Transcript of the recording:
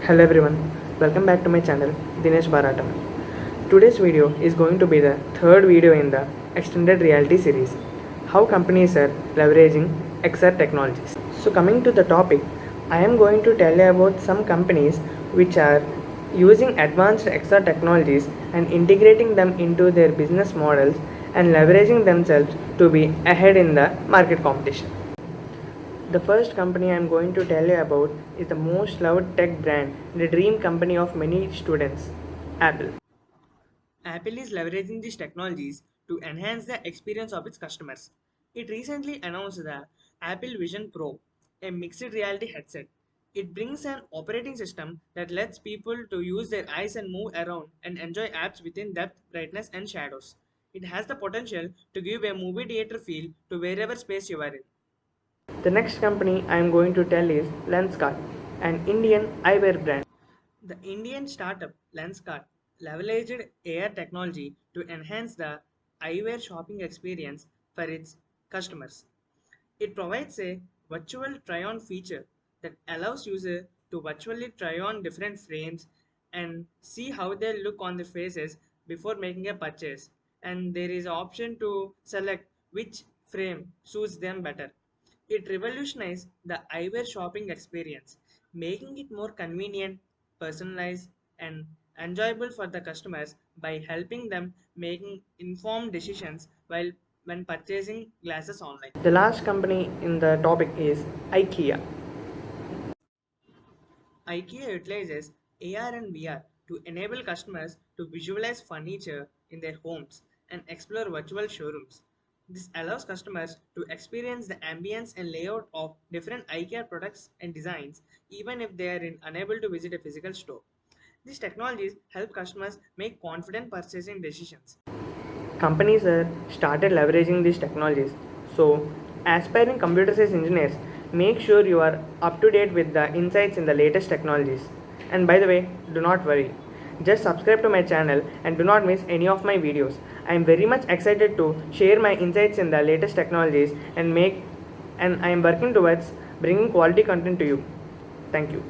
Hello everyone, welcome back to my channel Dinesh Baratam. Today's video is going to be the third video in the extended reality series, how companies are leveraging XR technologies. So coming to the topic, I am going to tell you about some companies which are using advanced XR technologies and integrating them into their business models and leveraging themselves to be ahead in the market competition. The first company I am going to tell you about is the most loved tech brand, the dream company of many students, Apple. Apple is leveraging these technologies to enhance the experience of its customers. It recently announced the Apple Vision Pro, a mixed reality headset. It brings an operating system that lets people to use their eyes and move around and enjoy apps within depth, brightness and shadows. It has the potential to give a movie theater feel to wherever space you are in. The next company I am going to tell is Lenskart, an Indian eyewear brand. The Indian startup Lenskart leveraged AR technology to enhance the eyewear shopping experience for its customers. It provides a virtual try-on feature that allows users to virtually try on different frames and see how they look on their faces before making a purchase. And there is an option to select which frame suits them better. It revolutionized the eyewear shopping experience, making it more convenient, personalized, and enjoyable for the customers by helping them making informed decisions while when purchasing glasses online. The last company in the topic is Ikea. IKEA utilizes AR and VR to enable customers to visualize furniture in their homes and explore virtual showrooms. This allows customers to experience the ambience and layout of different IKEA products and designs even if they are unable to visit a physical store. These technologies help customers make confident purchasing decisions. Companies are started leveraging these technologies. So, aspiring computer science engineers, make sure you are up to date with the insights in the latest technologies. And by the way, do not worry. Just subscribe to my channel and do not miss any of my videos. I am very much excited to share my insights in the latest technologies and I am working towards bringing quality content to you. Thank you.